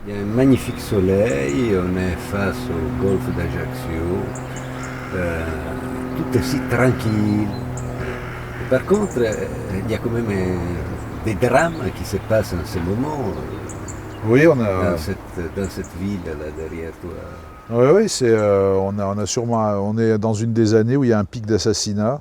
Il y a un magnifique soleil, on est face au golfe d'Ajaccio, euh, tout est si tranquille. Par contre, il y a quand même des drames qui se passent en ce moment Oui, dans cette ville là derrière toi. oui, oui, on a sûrement, on est dans une des années où il y a un pic d'assassinats.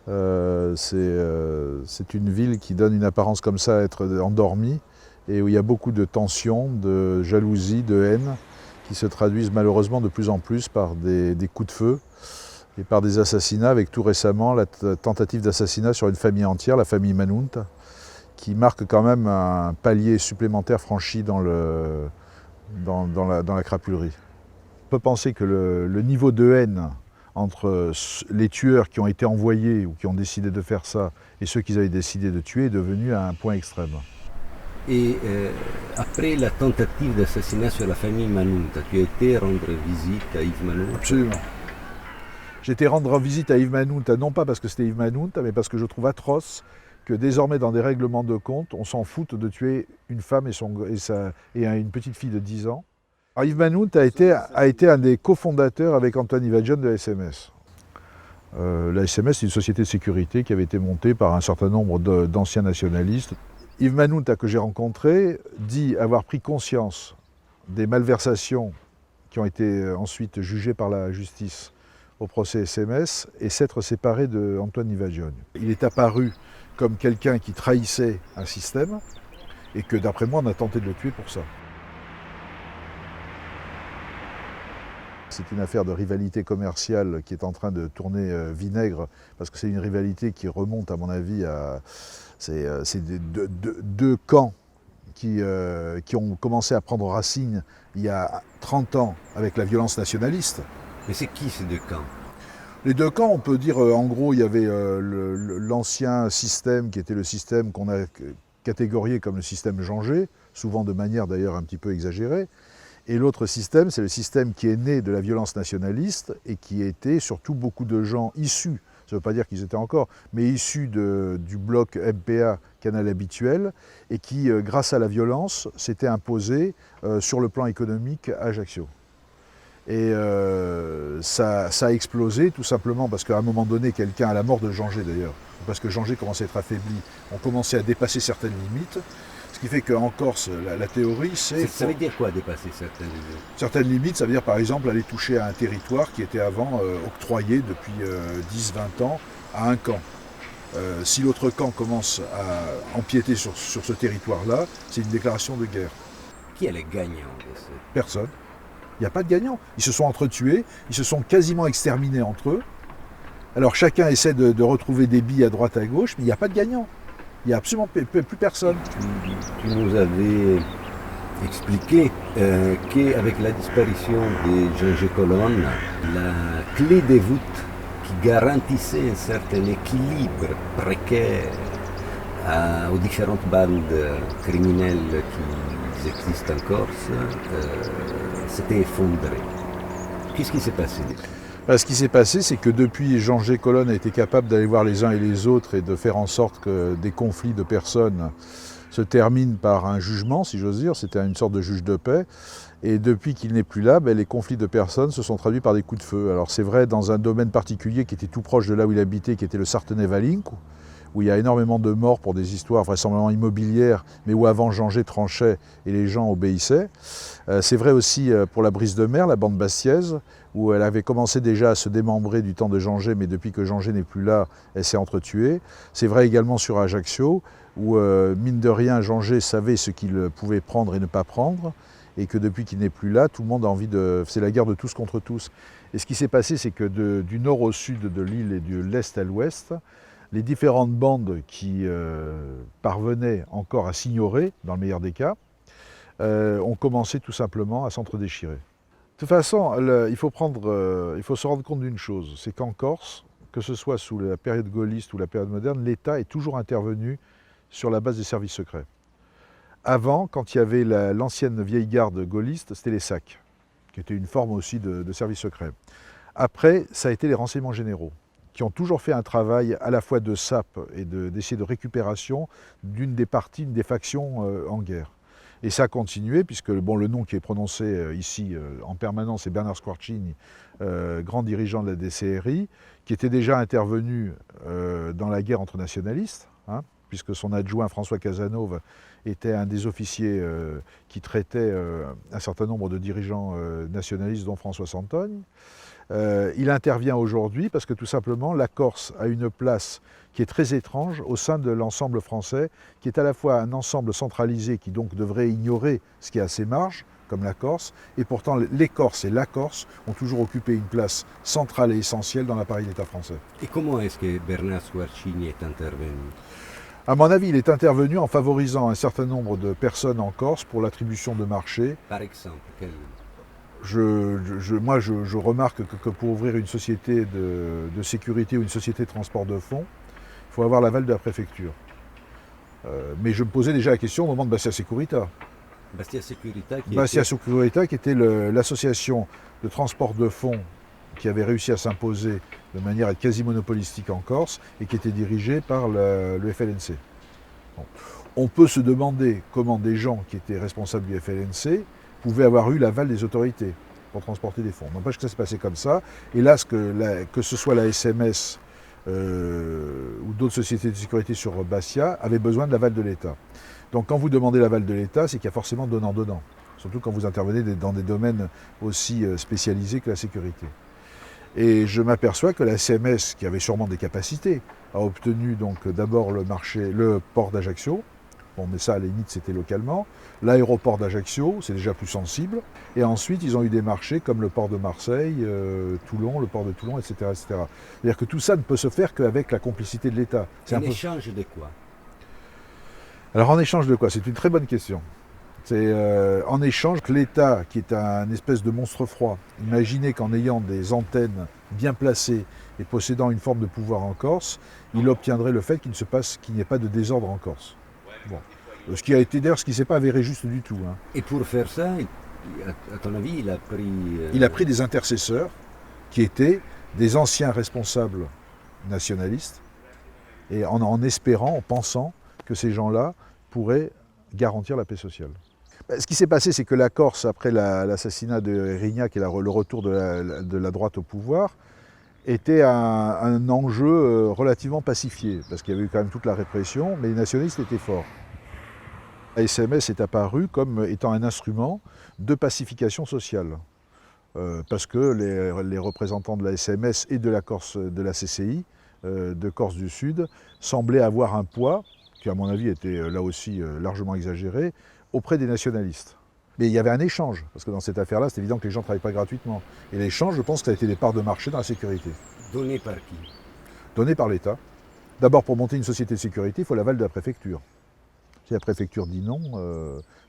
C'est une ville qui donne une apparence comme ça à être endormie et où il y a beaucoup de tensions, de jalousie, de haine qui se traduisent malheureusement de plus en plus par des coups de feu et par des assassinats, avec tout récemment la tentative d'assassinat sur une famille entière, la famille Manunta, qui marque quand même un palier supplémentaire franchi dans la crapulerie. On peut penser que le niveau de haine entre les tueurs qui ont été envoyés ou qui ont décidé de faire ça et ceux qui avaient décidé de tuer est devenu à un point extrême. Et après la tentative d'assassinat sur la famille Manunta, tu as été rendre visite à Yves Manunta. Absolument. J'étais rendre visite à Yves Manunta, non pas parce que c'était Yves Manunta, mais parce que je trouve atroce que désormais dans des règlements de compte, on s'en foute de tuer une femme et une petite fille de 10 ans. Alors Yves Manunta a été un des cofondateurs avec Antoine Ivadjian de SMS. La SMS, c'est une société de sécurité qui avait été montée par un certain nombre d'anciens nationalistes. Yves Manunta, que j'ai rencontré, dit avoir pris conscience des malversations qui ont été ensuite jugées par la justice au procès SMS et s'être séparé d'Antoine Ivadjian. Il est apparu comme quelqu'un qui trahissait un système et que, d'après moi, on a tenté de le tuer pour ça. C'est une affaire de rivalité commerciale qui est en train de tourner vinaigre, parce que c'est une rivalité qui remonte, à mon avis, à deux camps qui ont commencé à prendre racine il y a 30 ans avec la violence nationaliste. Mais c'est qui ces deux camps? Les deux camps, on peut dire, en gros, il y avait l'ancien système qui était le système qu'on a catégorié comme le système Jean-Gé, souvent de manière d'ailleurs un petit peu exagérée. Et l'autre système, c'est le système qui est né de la violence nationaliste et qui était surtout beaucoup de gens issus, ça ne veut pas dire qu'ils étaient encore, mais issus du bloc MPA Canal Habituel et qui, grâce à la violence, s'était imposé sur le plan économique à Ajaccio. Et ça a explosé tout simplement parce qu'à un moment donné, quelqu'un, à la mort de Jean-Gé d'ailleurs, parce que Jean-Gé commençait à être affaibli, on commençait à dépasser certaines limites. Ce qui fait qu'en Corse, la théorie, c'est... Ça veut dire quoi dépasser certaines limites? Certaines limites, ça veut dire par exemple aller toucher à un territoire qui était avant octroyé depuis 10-20 ans à un camp. Si l'autre camp commence à empiéter sur ce territoire-là, c'est une déclaration de guerre. Qui est le gagnant de ça? Personne. Il n'y a pas de gagnant. Ils se sont entretués, ils se sont quasiment exterminés entre eux. Alors chacun essaie de retrouver des billes à droite à gauche, mais il n'y a pas de gagnant. Il n'y a absolument plus personne. Tu nous avais expliqué qu'avec la disparition de Jean-G Colonne, la clé de voûte qui garantissait un certain équilibre précaire aux différentes bandes criminelles qui existent en Corse s'était effondrée. Qu'est-ce qui s'est passé? Ce qui s'est passé, c'est que depuis, Jean-G Colonne a été capable d'aller voir les uns et les autres et de faire en sorte que des conflits de personnes se terminent par un jugement, si j'ose dire. C'était une sorte de juge de paix. Et depuis qu'il n'est plus là, les conflits de personnes se sont traduits par des coups de feu. Alors c'est vrai dans un domaine particulier qui était tout proche de là où il habitait, qui était le Sartenay-Valinco, où il y a énormément de morts pour des histoires vraisemblablement immobilières, mais où avant Jean-Gé tranchait et les gens obéissaient. C'est vrai aussi pour la Brise de Mer, la bande bastiaise, où elle avait commencé déjà à se démembrer du temps de Jean-Gé, mais depuis que Jean-Gé n'est plus là, elle s'est entretuée. C'est vrai également sur Ajaccio, où mine de rien, Jean-Gé savait ce qu'il pouvait prendre et ne pas prendre, et que depuis qu'il n'est plus là, tout le monde a envie de... C'est la guerre de tous contre tous. Et ce qui s'est passé, c'est que du nord au sud de l'île et de l'est à l'ouest, les différentes bandes qui parvenaient encore à s'ignorer, dans le meilleur des cas, ont commencé tout simplement à s'entre-déchirer. De toute façon, il faut se rendre compte d'une chose, c'est qu'en Corse, que ce soit sous la période gaulliste ou la période moderne, l'État est toujours intervenu sur la base des services secrets. Avant, quand il y avait l'ancienne vieille garde gaulliste, c'était les SAC, qui était une forme aussi de service secret. Après, ça a été les renseignements généraux, qui ont toujours fait un travail à la fois de sape et d'essayer de récupération d'une des parties, une des factions en guerre. Et ça a continué, puisque bon, le nom qui est prononcé ici en permanence est Bernard Squarcini, grand dirigeant de la DCRI, qui était déjà intervenu dans la guerre entre nationalistes, hein, puisque son adjoint François Casanova était un des officiers qui traitait un certain nombre de dirigeants nationalistes, dont François Santogne. Il intervient aujourd'hui parce que tout simplement la Corse a une place qui est très étrange au sein de l'ensemble français, qui est à la fois un ensemble centralisé qui donc devrait ignorer ce qui est à ses marges, comme la Corse, et pourtant les Corses et la Corse ont toujours occupé une place centrale et essentielle dans l'appareil d'État français. Et comment est-ce que Bernard Squarcini est intervenu? À mon avis, il est intervenu en favorisant un certain nombre de personnes en Corse pour l'attribution de marchés. Par exemple, Moi, je remarque que pour ouvrir une société de sécurité ou une société de transport de fonds, il faut avoir l'aval de la préfecture. Mais je me posais déjà la question au moment de Bastia Securita. Bastia Securita qui était l'association de transport de fonds qui avait réussi à s'imposer de manière à être quasi monopolistique en Corse et qui était dirigée par le FLNC. Bon. On peut se demander comment des gens qui étaient responsables du FLNC pouvaient avoir eu l'aval des autorités pour transporter des fonds. N'empêche que ça s'est passé comme ça. Et là, que ce soit la SMS ou d'autres sociétés de sécurité sur Bastia avaient besoin de l'aval de l'État. Donc quand vous demandez l'aval de l'État, c'est qu'il y a forcément donnant-donnant. Surtout quand vous intervenez dans des domaines aussi spécialisés que la sécurité. Et je m'aperçois que la SMS, qui avait sûrement des capacités, a obtenu donc d'abord le port d'Ajaccio. Bon, mais ça, à la limite, c'était localement. L'aéroport d'Ajaccio, c'est déjà plus sensible. Et ensuite, ils ont eu des marchés comme le port de Marseille, Toulon, le port de Toulon, etc., etc. C'est-à-dire que tout ça ne peut se faire qu'avec la complicité de l'État. En échange de quoi? Alors, en échange de quoi? C'est une très bonne question. C'est en échange que l'État, qui est un espèce de monstre froid, imaginez qu'en ayant des antennes bien placées et possédant une forme de pouvoir en Corse, il obtiendrait le fait qu'il n'y ait pas de désordre en Corse. Bon. Ce qui a été d'ailleurs ce qui ne s'est pas avéré juste du tout. Hein. Et pour faire ça, à ton avis, il a pris... Il a pris des intercesseurs qui étaient des anciens responsables nationalistes et en espérant, en pensant que ces gens-là pourraient garantir la paix sociale. Ce qui s'est passé, c'est que la Corse, après l'assassinat de Erignac et le retour de la droite au pouvoir, était un enjeu relativement pacifié, parce qu'il y avait eu quand même toute la répression, mais les nationalistes étaient forts. La SMS est apparue comme étant un instrument de pacification sociale, parce que les représentants de la SMS et de la Corse, de la CCI, de Corse du Sud, semblaient avoir un poids, qui à mon avis était là aussi largement exagéré, auprès des nationalistes. Mais il y avait un échange, parce que dans cette affaire-là, c'est évident que les gens ne travaillent pas gratuitement. Et l'échange, je pense que ça a été des parts de marché dans la sécurité. Donné par qui? Donné par l'État. D'abord, pour monter une société de sécurité, il faut l'aval de la préfecture. Si la préfecture dit non,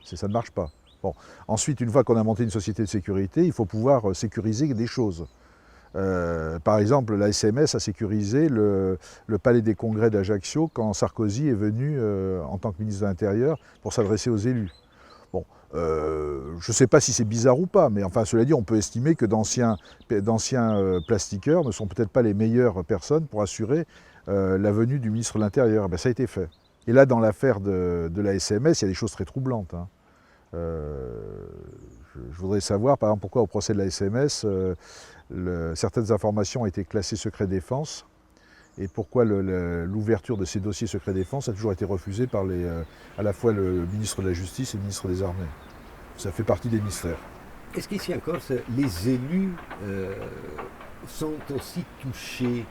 ça ne marche pas. Bon. Ensuite, une fois qu'on a monté une société de sécurité, il faut pouvoir sécuriser des choses. Par exemple, la SMS a sécurisé le palais des congrès d'Ajaccio quand Sarkozy est venu en tant que ministre de l'Intérieur pour s'adresser aux élus. Bon, je ne sais pas si c'est bizarre ou pas, mais enfin, cela dit, on peut estimer que d'anciens plastiqueurs ne sont peut-être pas les meilleures personnes pour assurer la venue du ministre de l'Intérieur. Ben, ça a été fait. Et là, dans l'affaire de la SMS, il y a des choses très troublantes. Hein. Je voudrais savoir, par exemple, pourquoi au procès de la SMS, certaines informations ont été classées secret défense et pourquoi l'ouverture de ces dossiers secret défense a toujours été refusée par à la fois le ministre de la Justice et le ministre des Armées. Ça fait partie des mystères. Est-ce qu'ici en Corse, les élus sont aussi touchés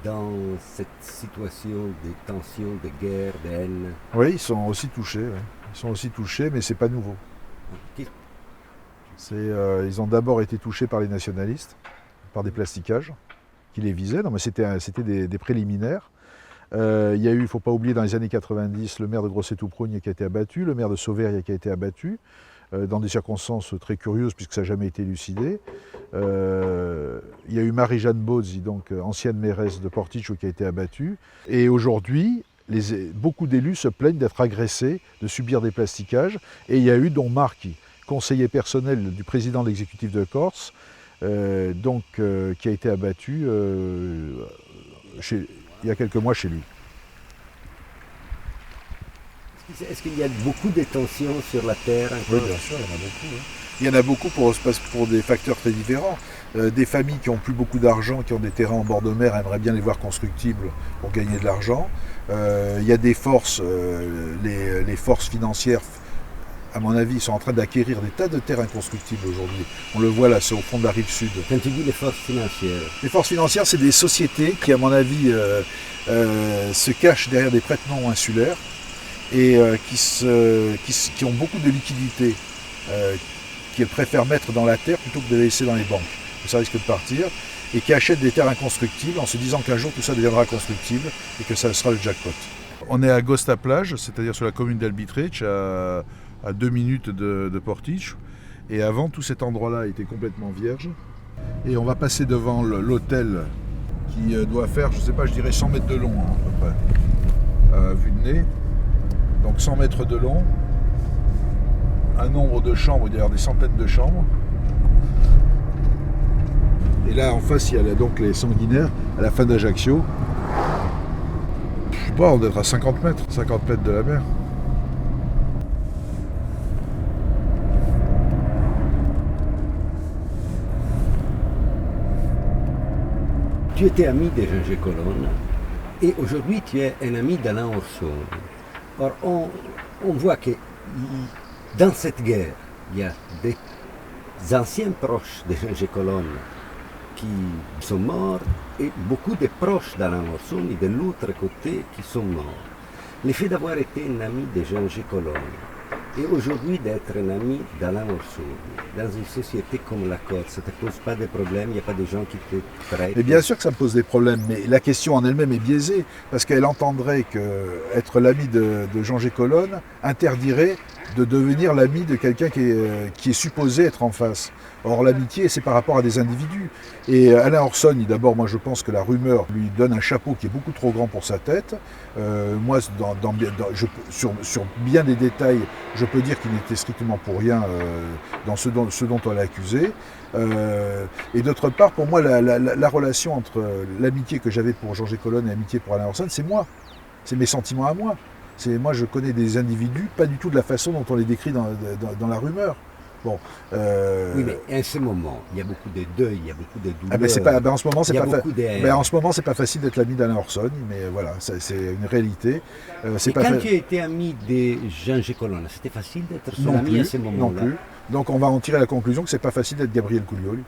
dans cette situation de tension, de guerre, de haine? Oui, ils sont aussi touchés. Oui. Ils sont aussi touchés, mais ce n'est pas nouveau. Ils ont d'abord été touchés par les nationalistes, par des plastiquages qui les visaient. Non, mais c'était des préliminaires. Il y a eu, il ne faut pas oublier, dans les années 90, le maire de Grosseto-Prugna qui a été abattu, le maire de Sauveria qui a été abattu, dans des circonstances très curieuses puisque ça n'a jamais été élucidé. Il y a eu Marie-Jeanne Bozzi, donc ancienne mairesse de Porticcio, qui a été abattue. Et aujourd'hui, beaucoup d'élus se plaignent d'être agressés, de subir des plastiquages. Et il y a eu, dont Marchi, conseiller personnel du président de l'exécutif de Corse, qui a été abattu il y a quelques mois chez lui. Est-ce qu'il y a beaucoup de tensions sur la terre Oui, encore? bien sûr, il y en a beaucoup. Il y en a beaucoup pour des facteurs très différents. Des familles qui n'ont plus beaucoup d'argent, qui ont des terrains en bord de mer, aimeraient bien les voir constructibles pour gagner de l'argent. Il y a des forces, les forces financières, à mon avis, sont en train d'acquérir des tas de terres inconstructibles aujourd'hui. On le voit là, c'est au fond de la rive sud. Quand tu dis les forces financières, Les forces financières, c'est des sociétés qui, à mon avis, se cachent derrière des prête-noms insulaires et qui ont beaucoup de liquidités qu'elles préfèrent mettre dans la terre plutôt que de les laisser dans les banques. Ça risque de partir, et qui achètent des terres inconstructibles en se disant qu'un jour tout ça deviendra constructible et que ça sera le jackpot. On est à Gosta Plage, c'est-à-dire sur la commune d'Albitrech, à 2 minutes de Portiche. Et avant, tout cet endroit-là était complètement vierge. Et on va passer devant l'hôtel qui doit faire, je sais pas, je dirais 100 mètres de long hein, à peu près, vue de nez. Donc 100 mètres de long, un nombre de chambres, d'ailleurs des centaines de chambres. Et là en face il y a donc les Sanguinaires à la fin d'Ajaccio. Je sais pas, on doit être à 50 mètres de la mer. tu étais ami de Jean Colonne et aujourd'hui tu es un ami d'Alain Orson. Or, on voit que dans cette guerre, il y a des anciens proches de Jean Colonne qui sont morts et beaucoup de proches d'Alain Orson et de l'autre côté qui sont morts. Le fait d'avoir été un ami de Jean Colonne et aujourd'hui d'être un ami d'Alain Orson dans une société comme la Corse, ça ne te pose pas de problème, il n'y a pas de gens qui te traitent? Mais bien sûr que ça me pose des problèmes, mais la question en elle-même est biaisée, parce qu'elle entendrait que être l'ami de Jean Colonne interdirait de devenir l'ami de quelqu'un qui est supposé être en face. Or l'amitié, c'est par rapport à des individus. Et Alain Orson, d'abord, moi je pense que la rumeur lui donne un chapeau qui est beaucoup trop grand pour sa tête. Moi, sur bien des détails, je peux dire qu'il n'était strictement pour rien dans ce dont on l'a accusé. Et d'autre part, pour moi, la relation entre l'amitié que j'avais pour Jean Colonne et l'amitié pour Alain Orson, c'est moi. C'est mes sentiments à moi. Moi, je connais des individus, pas du tout de la façon dont on les décrit dans la rumeur. Bon, oui, mais en ce moment, il y a beaucoup de deuil, il y a beaucoup de douleur. Ah ben, en ce moment, en ce moment, c'est pas facile d'être l'ami d'Alain Orson, mais voilà, c'est une réalité. Et quand tu étais ami de Jean Colonne, c'était facile d'être son ami à ce moment-là? Non plus. Donc on va en tirer la conclusion que c'est pas facile d'être Gabriel Couliol.